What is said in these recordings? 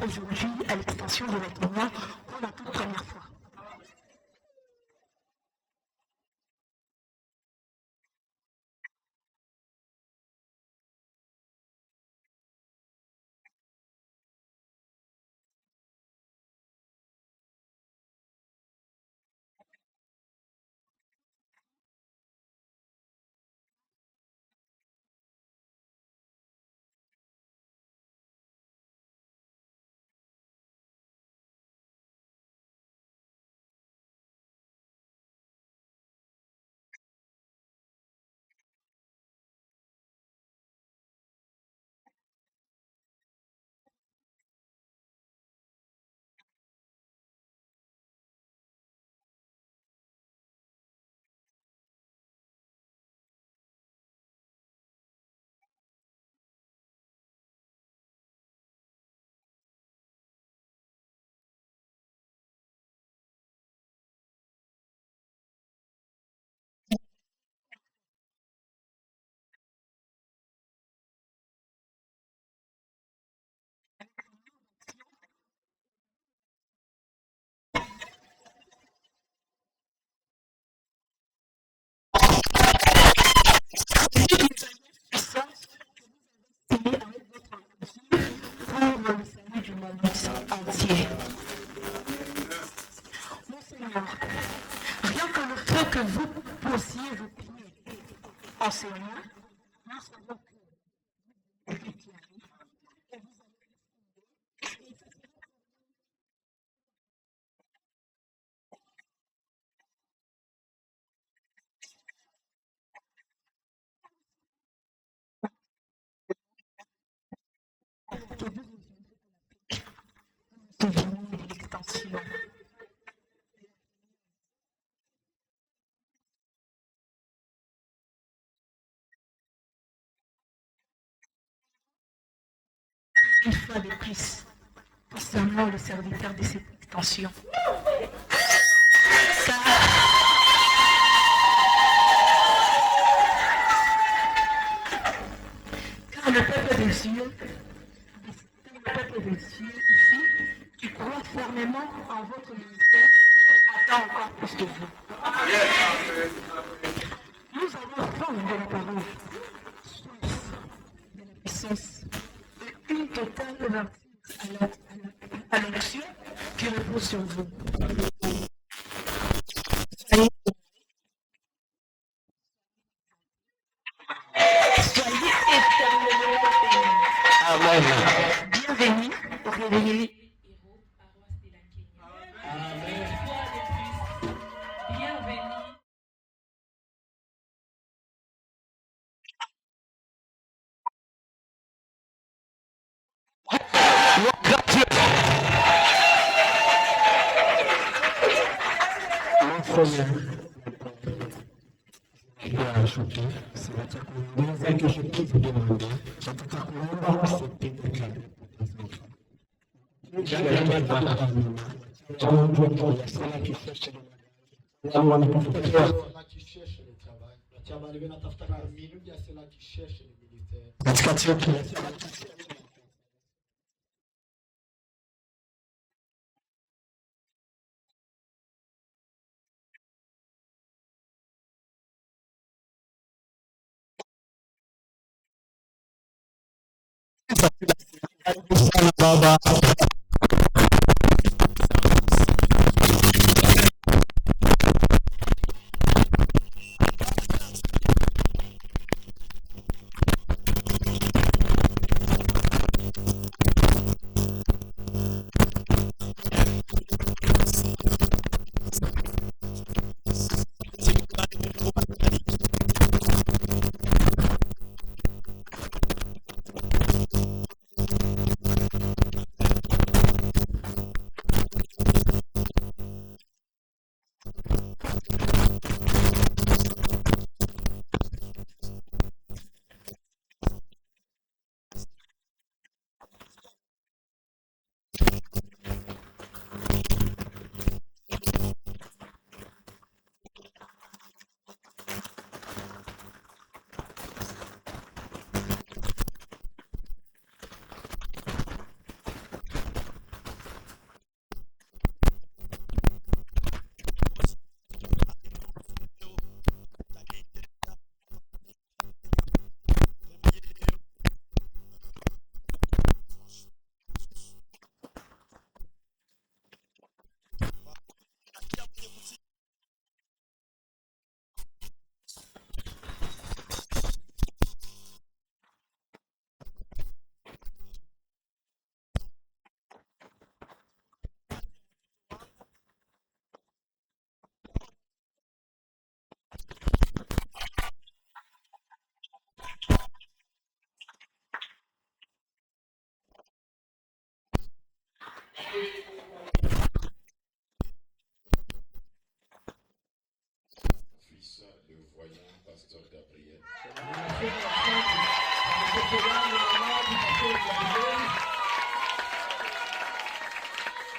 Aujourd'hui à l'extension de la Kenya pour la toute première fois. Entier. Mon Seigneur, rien que le fait que vous posiez vos pieds en ces lieux, nous savons que vous êtes et vous avez l'extension. Une fois de plus, concernant le serviteur de cette extension. Car le peuple des cieux, ici, qui croit fermement en votre ministère, attend encore plus de vous. Nous avons faim de la parole, soif de la puissance, et une totale ouverture à l'action qui repose sur vous. Soyez éternellement bénis. Amen. Bienvenue au réveil. Je vais ajouter, c'est-à-dire que je peux vous demander Baba fils le voyant pasteur Gabriel.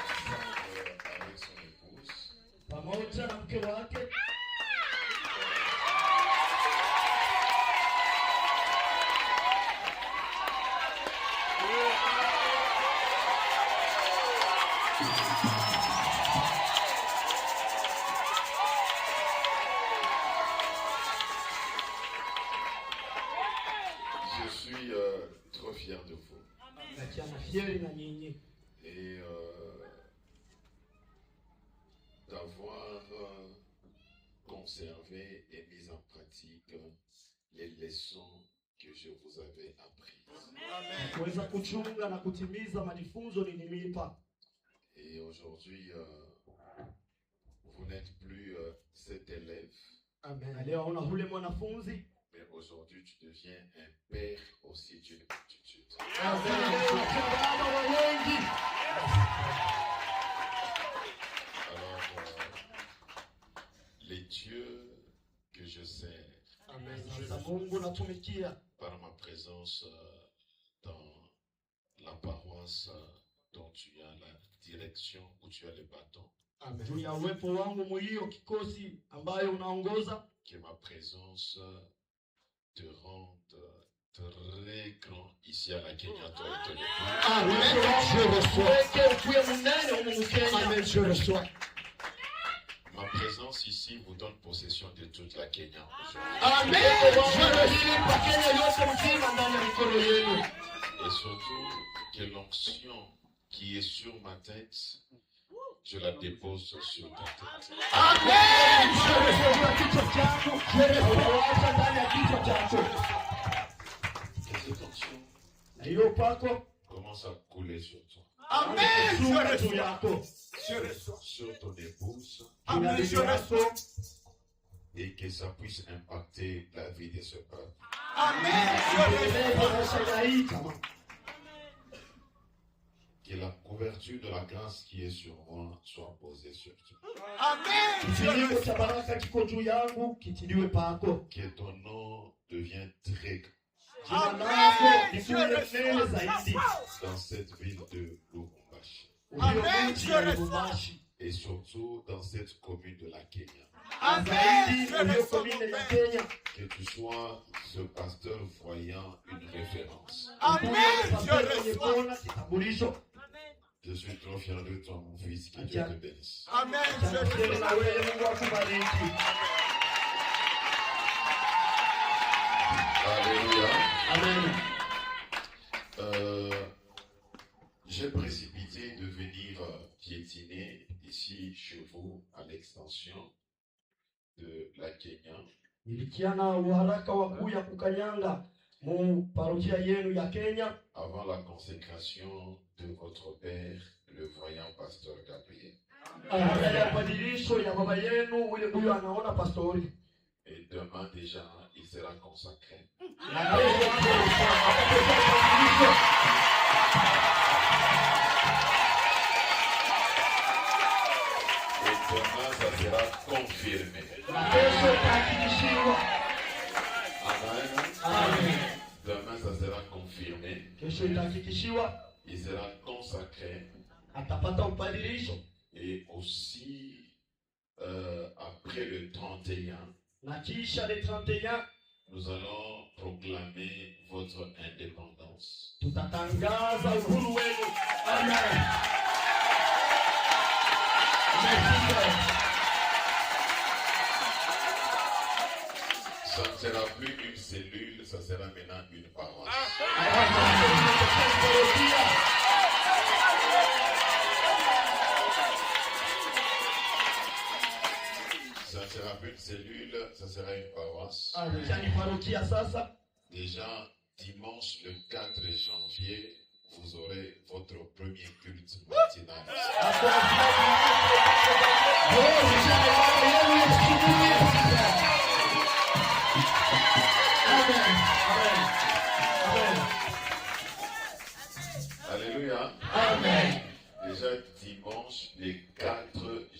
Avec son épouse. Pamoja na mke wake Je suis trop fier de vous. nakiana fieri na nyinyi Et d'avoir conservé et mis en pratique les leçons que je vous avais apprises. kuweza kuchunga na kutimiza majifunzo nilimipa. Et aujourd'hui, vous n'êtes plus cet élève, Amen. Na leo una ule mwanafunzi. mais aujourd'hui tu deviens un père aussi d'une multitude. Alors, les dieux que je sers, Sasa Mungu natumikia par ma présence dans la paroisse dont tu as la direction, où tu as le bâton, juu ya uwepo wangu mwiyo kikosi ambayo unaongoza, que ma présence te rende très grand ici à la Kenya. Toi et ton épouse. Amen. Je reçois. Amen. Je reçois. Ma présence ici vous donne possession de toute la Kenya. Amen. Je reçois. Kenya yote mzima ndani ya mikono yenu. Et surtout que l'onction qui est sur ma tête, je la dépose sur ta tête. Amen. Je reçois kichwa chako. Je reçois ndani ya kichwa chako. Que cette onction Na hiyo pako commence à couler sur toi, Amen. Je reçois. sur ton épouse, Amen. Je reçois. et que ça puisse impacter la vie de ce peuple. Amen. Je reçois. Que la couverture de la grâce qui est sur moi soit posée sur toi. Amen. Kitiliwe cha baraka kiko juu yangu, kitiliwe pako. Que ton nom devienne très grand. Jina lako nikuye zaidi dans cette ville de Lubumbashi uhiyo mji wa Lubumbashi et surtout dans cette commune de la Kenya. na zaidi uhiyo komine ya Kenya. Que tu sois ce pasteur voyant une référence. Je suis trop fier de toi, mon fils, que Dieu te bénisse. Amen. Alléluia. Amen. J'ai précipité de venir piétiner ici chez vous à l'extension de la Kenya. Nilikiana uharaka wa kuya kukanyanga mu parokia yenu ya Kenya avant la consécration de votre père, le voyant pasteur Gabriel. Baada ya badilisho ya baba yenu huyo anaona pastori. Et demain déjà, il sera consacré. Et demain, ça sera confirmé. Amen. Demain, ça sera confirmé. Il sera consacré. Et aussi, après le 31, nous allons proclamer votre indépendance. Ça ne sera plus une cellule, ça sera maintenant une paroisse. Ça ne sera plus une cellule, ça sera une paroisse. Déjà, dimanche le 4 janvier, vous aurez votre premier culte matinal. Alléluia. Amen. Déjà dimanche le 4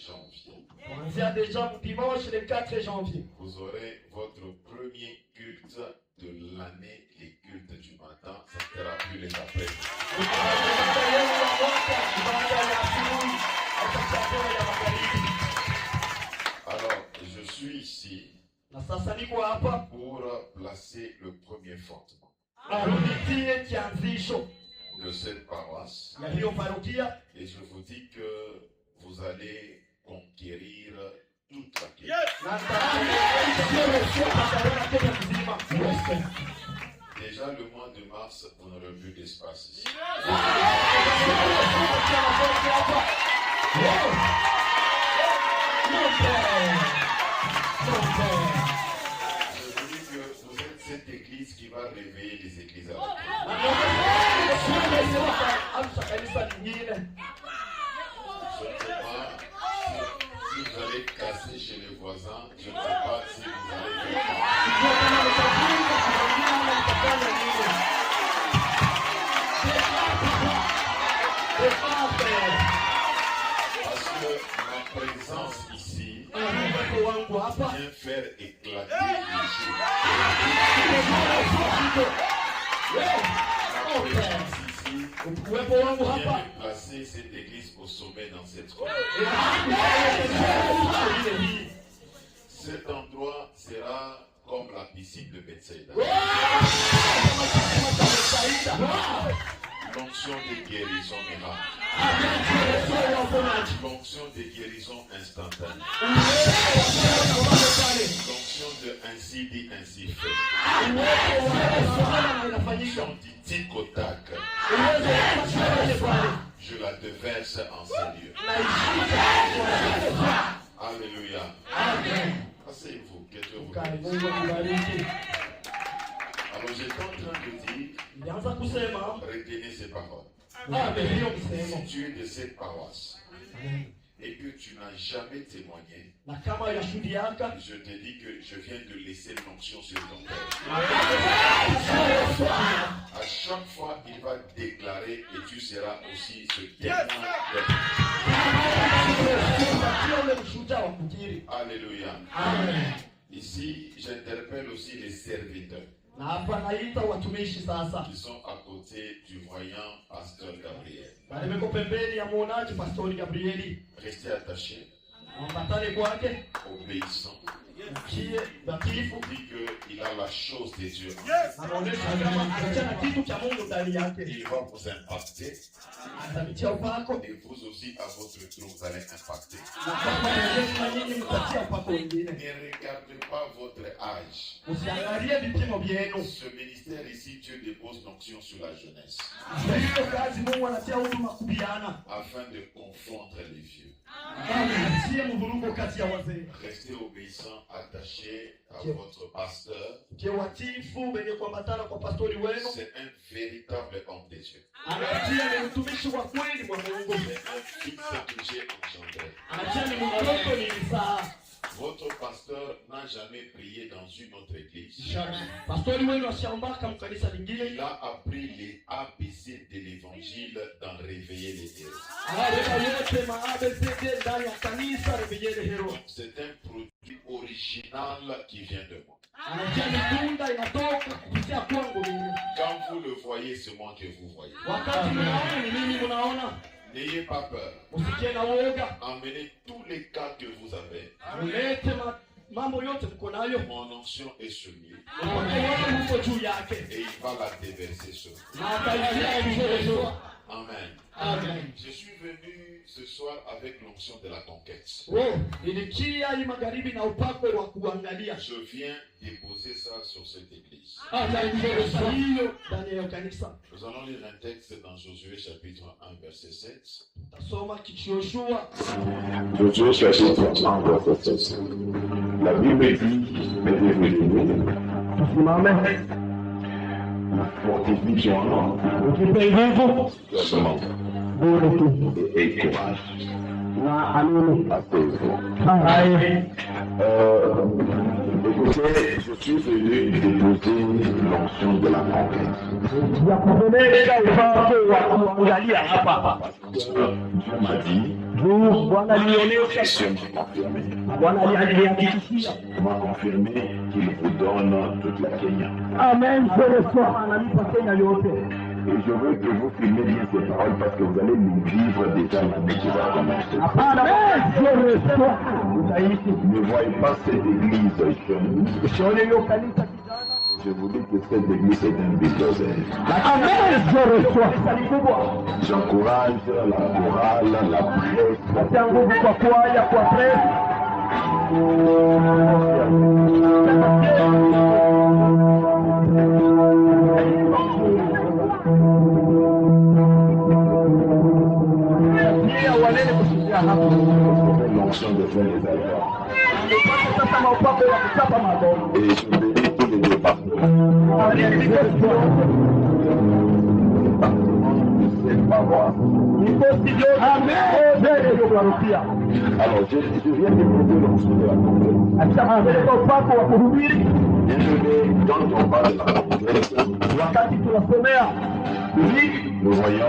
janvier. Déjà dimanche le 4 janvier. Vous aurez votre premier culte de l'année, les cultes du matin, ça ne sera plus les après. Alors, je suis ici pour placer le premier fondement de cette paroisse. Et je vous dis que vous allez conquérir toute la Kenya. Déjà le mois de mars, vous n'aurez plus d'espace ici. Je vous dis que vous êtes cette église qui va réveiller les églises à la Je ne sais pas si vous allez casser chez les voisins, je ne sais pas si vous allez parce que ma présence ici vient faire éclater les jours. Ma présence ici vient placer cette église au sommet dans cette commune. Cet endroit sera comme la piscine de Bethsaïda. L'onction de guérison miracle. L'onction de guérison instantanée. L'onction de ainsi dit, ainsi fait. L'onction du tic au tac. Je la déverse en ces lieux. Alléluia. Asseyez-vous, que Dieu vous bénisse. Alors j'étais en train de dire, retenez ces paroles. Si tu es de cette paroisse et que tu n'as jamais témoigné, je te dis que je viens de laisser l'onction sur ton cœur. À chaque fois, il va déclarer et tu seras aussi ce témoin. Alléluia. Ici, j'interpelle aussi les serviteurs. Na hapa naita watumishi sasa. Qui sont à côté du voyant pasteur Gabriel. Wale wako pembeni ya muonaji pastor Gabrieli. Restez attachés. Mbatane kwake. Obéissant. Kie batifu. Dit qu'il a la chose des dieux. Anaonesha kama anachana kitu cha Mungu ndani yake. Il va vous impacter. Atabitia upako. Et vous aussi à votre tour vous allez impacter. Na kama nyinyi mtatia upako wengine. Ne regardez pas votre âge. Usiangalie vipimo vyenu. Ce ministère ici, Dieu dépose l'onction sur la jeunesse. Hiyo kazi Mungu anatia huduma kubiana. Afin de confondre les vieux. Restez obéissant, attaché à votre pasteur. C'est un véritable homme de Dieu. C'est un fils que j'ai engendré. Votre pasteur n'a jamais prié dans une autre église. Il a appris les ABC de l'évangile dans Réveiller les héros. C'est un produit original qui vient de moi. Quand vous le voyez, c'est moi que vous voyez. N'ayez pas peur. Emmenez tous les cas que vous avez. Mon onction est sur lui. Et il va la déverser sur vous. Amen. Amen. Je suis venu ce soir avec l'onction de la conquête. Je viens déposer ça sur cette église. Nous allons lire un texte dans Josué chapitre 1 verset 7. Josué chapitre 1 verset 7. La Bible dit, mettez-vous fortifions seulement et courage. Écoutez, je suis venu déposer l'onction de la conquête. Dieu m'a dit, m'a confirmé qu'il vous donne toute la Kenya. Amen. Et je veux que vous filmez bien ces paroles parce que vous allez nous vivre déjà l'année qui va commencer. Ne voyez pas cette église jeune. Je vous dis que cette église est un bulldozer. J'encourage la chorale, la presse. L'onction de faire les alpha. Et je bénis tous les départements. Alors, je viens de poser l'onction de la conquête. Désolé, quand on parle de la conquête, nous voyons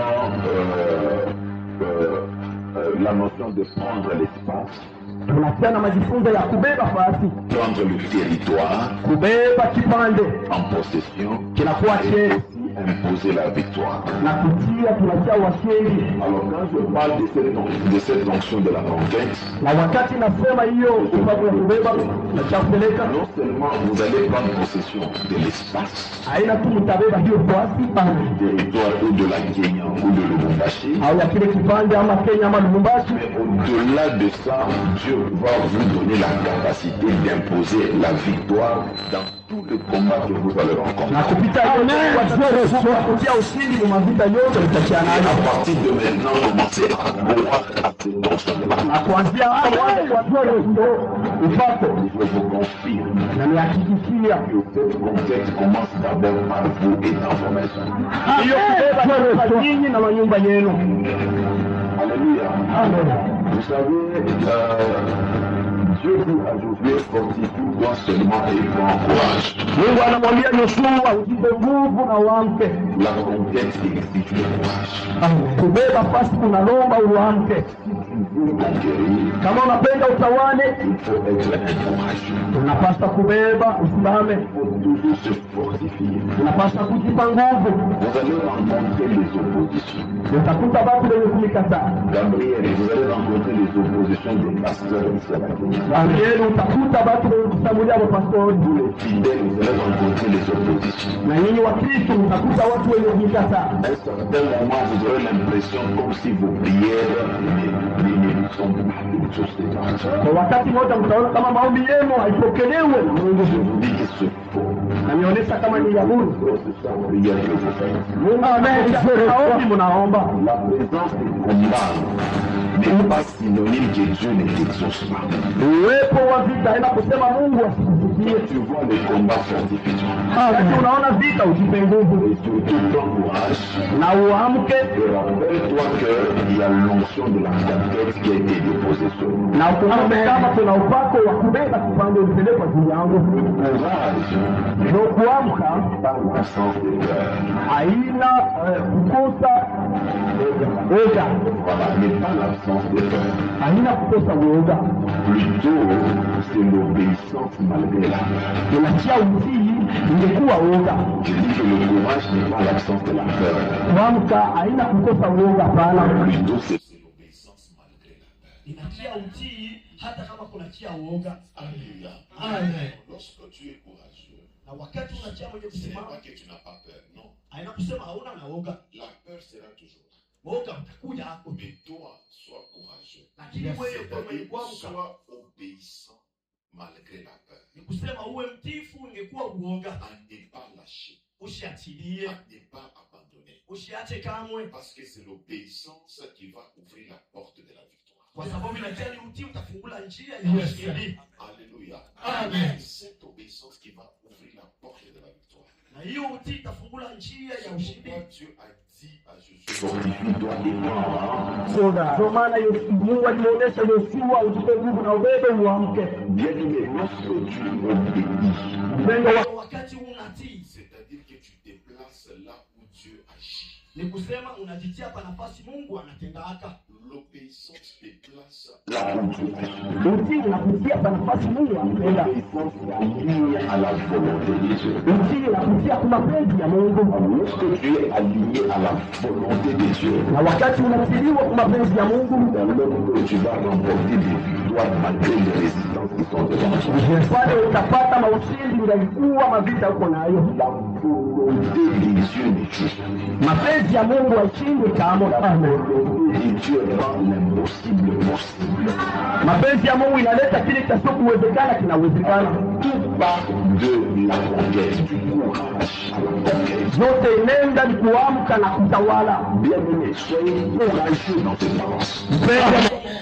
la notion de prendre l'espace, prendre le territoire en possession, et aussi imposer la victoire. Alors quand je parle de cette onction de la conquête, non seulement vous allez prendre possession de l'espace, du territoire ou de la Kenya ou de Lubumbashi, mais au-delà de ça, Dieu va vous donner la capacité d'imposer la victoire dans tous les combats que vous allez rencontrer. À partir de maintenant, commencez à croire à cette onction de la conquête. Je vous confirme que cette conquête commence d'abord par vous et dans vos maisons. Alléluia. Vous savez, Dieu dit à Josué, fortifie-toi seulement et prends courage. Mungu anamwambia Yoshua ujipe nguvu na uamke. La conquête exige le courage. Kubeba fasi kunalomba uamke. Si tu veux conquérir, Kama unapenda utawale, il faut être courageux. unapaswa kubeba usimame. Il faut toujours se fortifier. Unapaswa kujipa nguvu. Vous allez rencontrer les oppositions. Utakuta watu wenye kumikataa. Gabriel, vous allez rencontrer les oppositions des pasteurs ici à la Kenya. Gabriel, utakuta watu wenye kusamulia mapastori. Tous les fidèles, vous allez rencontrer les oppositions. Na nyinyi wa Kristo mtakuta watu wenye kumikataa. À un certain moment, vous aurez l'impression comme si vos prières ne sont pas une chose de Dieu. Kwa wakati mmoja mtaona kama maombi yenu haipokelewe na Mungu. Je vous dis que c'est faux. Na nionyesha kama ni ya Mungu. C'est sa prière que vous faites. Mungu maombi mnaomba. La présence des combats n'est pas synonyme que Dieu ne t'exauce pas. Uwepo wa vita haina kusema Mungu asikusikie. Quand tu vois les combats, fortifie-toi. Wakati unaona vita ujipe nguvu Et surtout, prends courage. na uamke. Et rappelle-toi qu'il y a l'onction de la conquête qui a été déposée sur nous. Na ukumbuke kama kuna upako wa kubeba kipande ulipelekwa juu yangu. Courage, Ndio kuamka par l'absence de cœur. haina kukosa uoga. Voilà, mais pas l'absence de peur. Haina kukosa uoga. Plutôt, c'est l'obéissance malgré la peur. Unatia utii ingekuwa uoga. Je dis que le courage n'est pas l'absence de la peur. Kuamka haina kukosa uoga, hapana. Plutôt, c'est l'obéissance malgré la peur. Inatia utii hata kama kunatia uoga. Alléluia. Amen. Lorsque tu es courageux, Na wakati unatia mwenye ce n'est kusimama, pas que tu n'as pas peur, non. haina kusema hauna na uoga. La peur sera toujours là. Uoga utakuja hapo. Mais toi, sois courageux. Lakini wewe kwa mwenye C'est-à-dire, kuamka sois obéissant malgré la peur. ni kusema uwe mtifu, ingekuwa uoga. À ne pas lâcher, Usiachilie, à ne pas abandonner. usiache kamwe, Parce que c'est l'obéissance qui va ouvrir la porte de la victoire. kwa sababu inatia ni utii utafungula njia ya ushindi. Alléluia. Amen. C'est cette obéissance qui va ouvrir la porte de la victoire. Na hiyo utii itafungula njia ya C'est ushindi. pourquoi Dieu a dit à Jésus, fortifie-toi et prends. Ndio maana Mungu alimuonesha Yoshua ujipe nguvu na ubebe uamke. Bien aimé, lorsque tu obéis, Upendo wa Wakati unatii c'est-à-dire que tu te places là où Dieu agit. ni kusema unajitia pa nafasi Mungu anatendaka. L'obéissance te place là où Dieu agit. utii unakutia pa nafasi Mungu anapenda. L'obéissance est liée à la volonté de Dieu. Utii unakutia kwa mapenzi ya Mungu. Lorsque tu es aligné à la volonté de Dieu, Na wakati unatiliwa kwa mapenzi ya Mungu, alors tu vas remporter des victoires malgré les résistances qui sont devant toi. pale utapata maushindi ngalikuwa mavita uko nayo. La volonté de Dieu ne tue jamais. Mapenzi ya Mungu haishindwi kamwe. Amen. Et Dieu rend l'impossible possible. Mapenzi ya Mungu inaleta kile kisichokuwezekana kinawezekana. Tout part de la conquête, du courage à la conquête. Yote inaenda ni kuamka na kutawala. Bien-aimé, soyez courageux dans cette avance.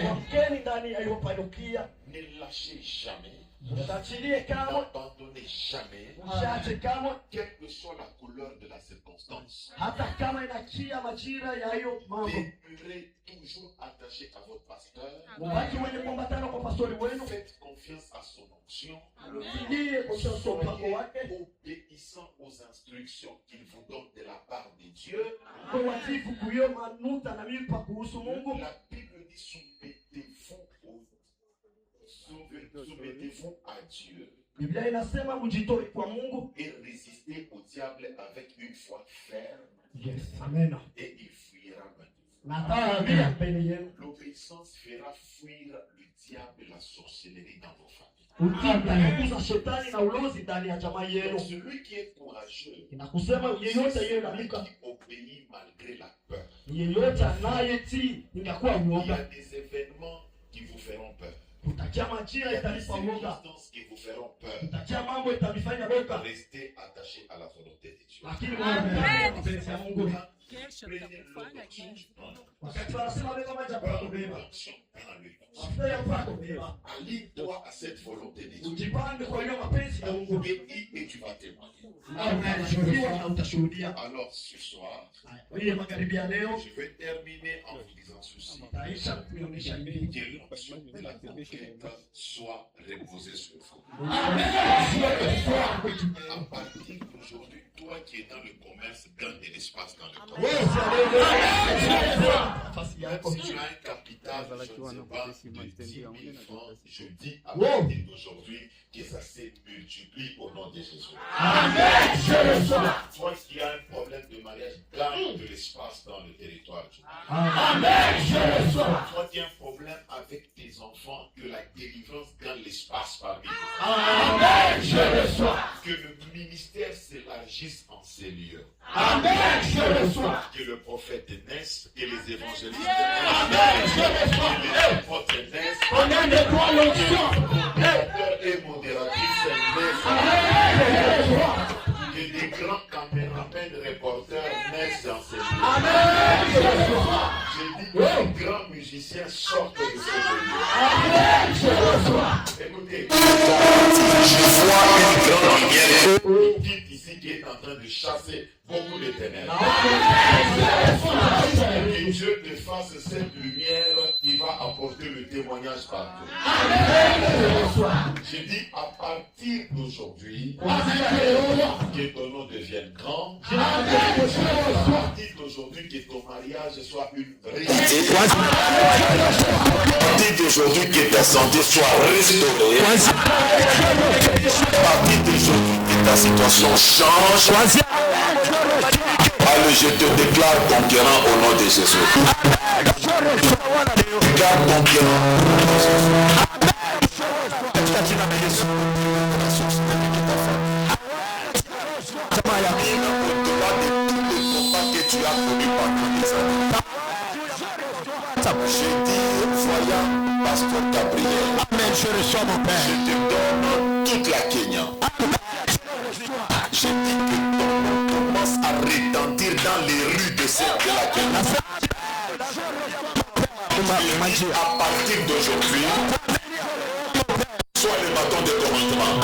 Wamkeni ndani ya hiyo parokia, ne lâchez jamais, utaachilie kamwe, n'abandonnez jamais, usiache kamwe, quelle que soit la couleur de la circonstance. hata kama inakia majira ya hiyo mambo. Demeurez toujours attaché à votre pasteur. Mubaki wenye kuambatana kwa pastori wenu, Faites confiance à son onction. mtilie kwa upako Soyez wake, obéissant aux instructions qu'il vous donne de la part de Dieu. kwa watifu kuyo manuta na mipa kuhusu Mungu. La Bible dit soumettez-vous à Dieu Biblia inasema mjitoe kwa Mungu, et résistez au diable avec une foi ferme yes, amen, et il fuira loin de vous. na ataambia mbele yenu. L'obéissance fera fuir le diable et la sorcellerie dans vos familles. Utii utafukuza shetani na ulozi ndani ya jamaa yenu. Donc celui qui est courageux, Inakusema yeyote yeye celui anamika, qui obéit malgré la peur. yeyote anayetii ingakuwa Il y a uoga. des événements qui vous feront peur. Utakia Il majira y a des italipa uoga. circonstances qui vous feront peur. Utakia mambo itamifanya boka. Restez attaché à la volonté de Dieu. Lakini mapenzi ya Mungu. kuonyesha tutakufanya kitu. Wakati wanasema beba maji hapa kubeba. Action dans le Mafuta ya upako kubeba. Allie-toi à cette volonté de Dieu. Ujipange kwa hiyo mapenzi ya Mungu. Obéis et tu vas témoigner. Unashuhudia na utashuhudia. Alors ce soir, Ile magharibi ya leo je vais terminer en vous disant ceci. taisha kuonyesha hivi. Que l'onction de la conquête soit reposée sur vous. À partir d'aujourd'hui, toi qui es dans le commerce, gagne de l'espace dans le commerce. Si tu as un capital, je ne sais pas, de 10 000 francs, je dis à partir d'aujourd'hui que ça se multiplie au nom de Jésus. Toi qui as un problème de mariage, gagne de l'espace dans le territoire. Toi qui as un problème avec tes enfants, que la délivrance gagne l'espace parmi eux. Que le ministère s'élargisse en ces lieux. Que le prophète naisse, que les évangélistes naissent, que les apôtres naissent, que les modérateurs et modératrices naissent, que des grands caméramens, reporters naissent dans ces lieux. Je dis que les grands musiciens sortent de ces lieux. Écoutez, je vois une grande lumière qui ici qui est en train de chasser beaucoup de ténèbres. Que Dieu te fasse cette lumière qui va apporter le témoignage partout. Je dis à partir d'aujourd'hui, que ton nom devienne grand. À partir d'aujourd'hui, que ton mariage soit une réussite. À partir d'aujourd'hui, que ta santé soit restaurée. À partir d'aujourd'hui, que ta situation change. Allez, je te déclare conquérant au nom de Jésus. Déclare conquérant au nom de Jésus. Au-delà de tous les combats que tu as connus pendant des années. Je dis, voyant Pasteur Gabriel, amen, je reçois mon Père. Je te donne toute la Kenya. Je dis que ton nom commence à retentir dans les rues de la Kenya. À partir d'aujourd'hui, sois le bâton de commandement.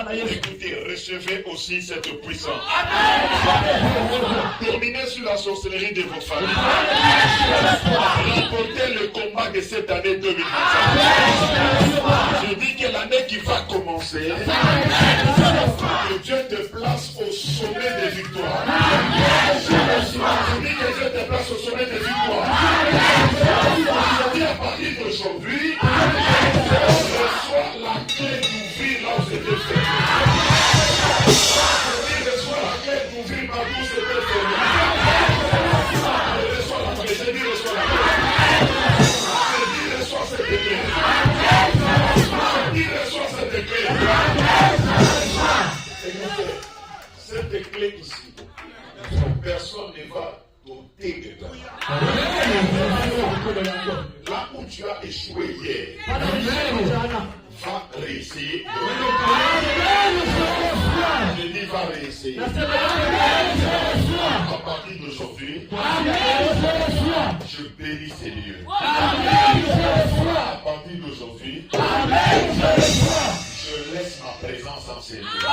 Écoutez, recevez aussi cette puissance. Terminez sur la sorcellerie de vos familles. Remportez le combat de cette année 2025. Je dis que l'année qui va commencer, que Dieu te place au sommet des victoires. Je dis que Dieu te place au sommet des victoires. Je dis à partir d'aujourd'hui, reçois la clé d'ouvrir là où c'était fait. Reçois la clé d'ouvrir là où c'était fait. Reçois la clé. Je dis reçois la clé. Je dis reçois cette clé. Je dis reçois cette clé. Cette clé ici, personne ne va t'ôter dedans. Là où tu as échoué hier, va réussir. Je dis va réussir. À partir d'aujourd'hui, je bénis ces lieux. À partir d'aujourd'hui, je laisse ma présence en ces lieux.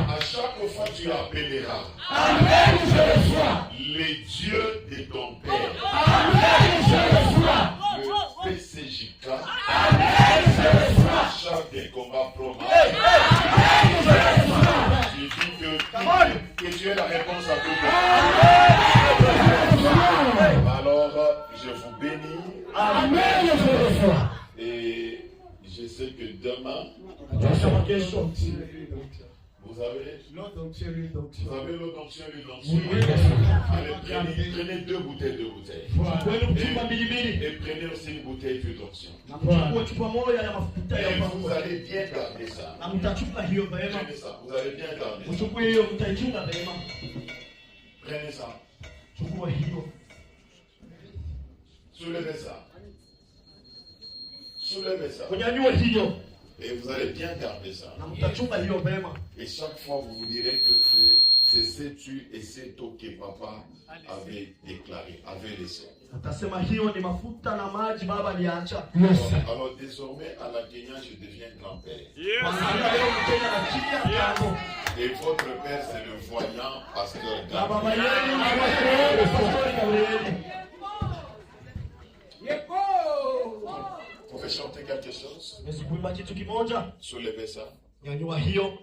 À chaque fois que tu appelleras les dieux de ton Père, le PCJK, char des combats pro-mâles. Je dis que tu es la réponse à tout. Alors, je vous bénis. Et je sais que demain, vous avez l'autre onction, Allez, prenez 2 bouteilles de bouteille. Et prenez aussi une bouteille d'huile d'onction. Et vous allez bien garder ça. Prenez ça, vous allez bien garder ça. Prenez ça. Soulevez ça. Soulevez ça. Kunyanyua hiyo. Et vous allez bien garder ça. Na mtachunga hiyo vema. Et chaque fois, vous vous direz que c'est sais-tu et c'est toi que papa avait déclaré, avait laissé. Atasema hiyo ni mafuta na maji baba aliacha. Alors désormais, à la Kenya, je deviens grand-père. Maana leo Mkenya anachilia jambo. Et votre père, c'est le voyant pasteur Na baba Gabriel. yenu ni pastori Gabrieli. Vous pouvez chanter quelque chose? Mwezi kuimba kitu kimoja. Soulevez ça. Nyanyua hiyo.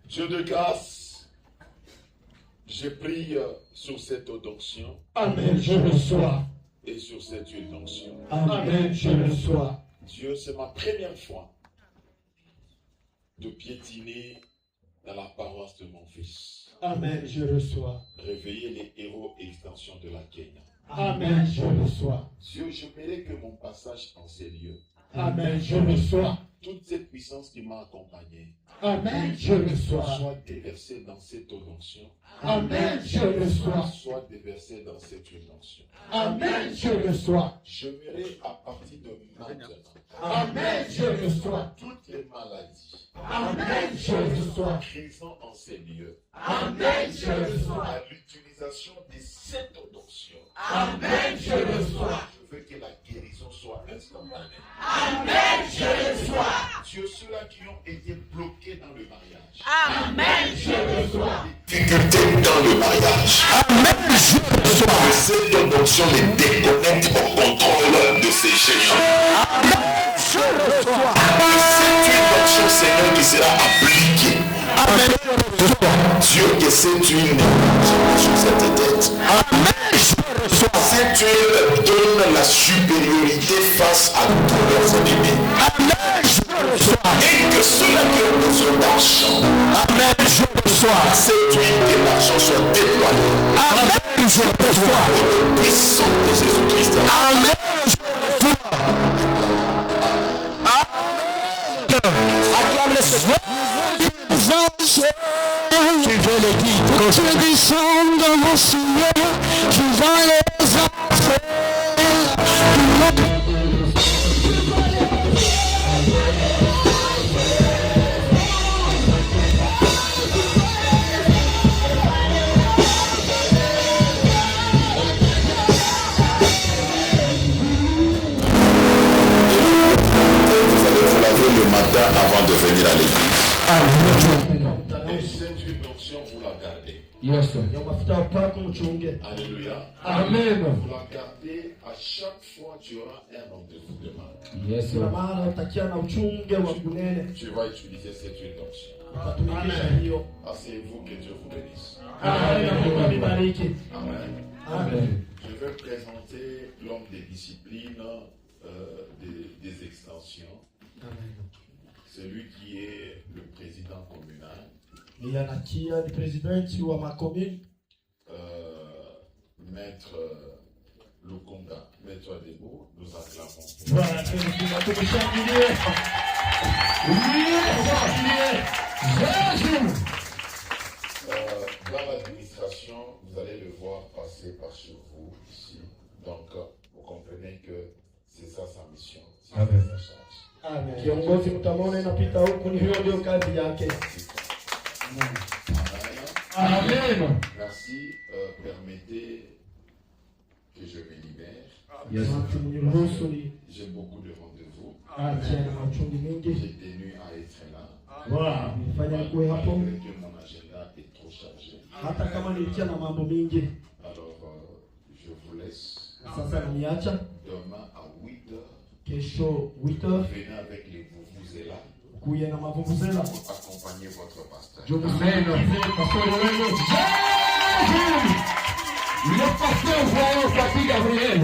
Dieu de grâce, je prie sur cette onction. Amen, je reçois. Et sur cette onction. Amen, je reçois. Dieu, c'est ma première fois de piétiner dans la paroisse de mon fils. Amen, je reçois. Réveiller les héros et extensions de la Kenya. Amen, je reçois. Dieu, je prie que mon passage en ces lieux. Amen, je reçois. Toute cette puissance qui m'a accompagné. Amen, je reçois. Soit déversée dans cette onction. Amen, je reçois. Soit déversée dans cette onction. Amen, je reçois. Je verrai à partir de maintenant. Amen, je reçois. Toutes les maladies. Amen, je reçois. Présent en ces lieux. Amen, je reçois. À l'utilisation de cette onction. Amen, je reçois. Je veux que la guérison soit instantanée. Amen, je reçois. Dieu, ceux-là qui ont été bloqués dans le mariage. Amen, je reçois. Difficulté dans le mariage. Amen, je reçois. Que cette onction les déconnecte au contrôle de ces géants. Amen, je reçois. C'est une onction, Seigneur, qui sera appliquée. Amen, je reçois. Dieu, que cette huile sur cette tête. Amen, je reçois. Cette huile donne la supériorité face à tous leurs ennemis. Amen, je reçois. Et que ceux-là qui ont besoin d'argent. Amen, je reçois. Cette huile que l'argent soit déployé. Amen, je reçois. Au puissant de Jésus-Christ. Amen, je reçois. Amen. Acclame le Seigneur. Tu veux le dire. Quand je descends dans mon Seigneur, je vois les enfers. Vous allez vous laver le matin avant de venir à l'église. Et cette une onction, vous la gardez. Yes, sir. Ya mafuta upako mchunge. Alléluia. Amen. Vous la gardez à chaque fois tu auras un rendez-vous demain. Yes, Kila sir. mara utakia na uchunge wa kunene. Tu vas utiliser cette une onction. Utatumikisha hiyo. Asseyez-vous, que Dieu vous bénisse. Amen. Mungu abariki. Amen. Amen. Je vais présenter l'homme des disciplines, des extensions. Celui qui est le président communal. Yanakia ni presidenti wa makomini. Maître Lukonga, mets-toi debout, nous acclamons. Bwana tumshangilie. Dans l'administration, vous allez le voir passer par chez vous ici. Donc, vous comprenez que c'est ça sa mission. C'est Amen. sa charge. Amen. Kiongozi mtamwona inapita huku, ni hiyo ndio kazi yake. Amen. Amen. Merci. Permettez que je me libère. Yes. Mniruhusu ni J'ai beaucoup de rendez-vous. achia na machungi mingi. J'ai tenu à être là. Wow, nifanya kuwe hapo Malgré que mon agenda est trop chargé. hata kama nilikia na mambo mingi. Alors, je vous laisse. Sasa naniacha Demain à 8h, Kesho 8h. Venez avec les vuvuzelas Kuya na mavuvuzela. pour accompagner votre pasteur. Je vous aime. Le pasteur voyant Papi Gabriel.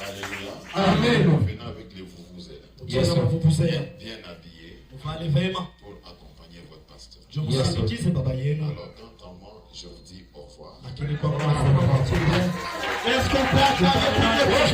Alléluia. Amen. Venez avec les vuvuzelas. Yes, sir. Bien habillés Muvale vema. pour accompagner votre pasteur. Je vous sindikize baba yenu. Alors, quand moi, je vous dis au revoir. Lakini kwa mwana est-ce qu'on peut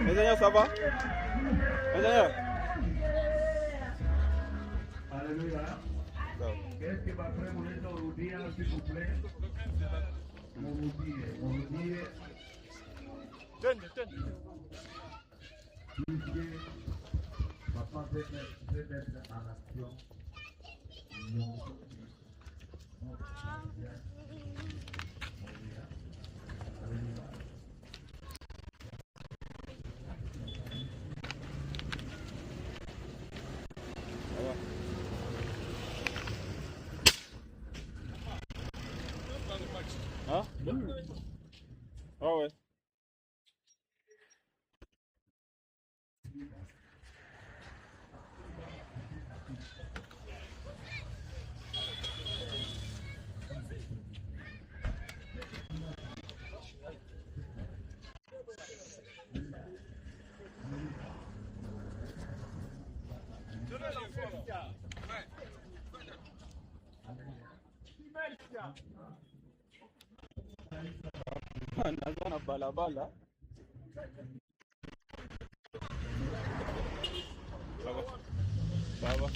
Ingénieur, ça va? Ingénieur? Alléluia. Qu'est-ce que va faire mon état aujourd'hui, s'il vous plaît? Mon dire. Papa peut mettre en action. Hein? Ah ouais. Naza na balabala. Sawa.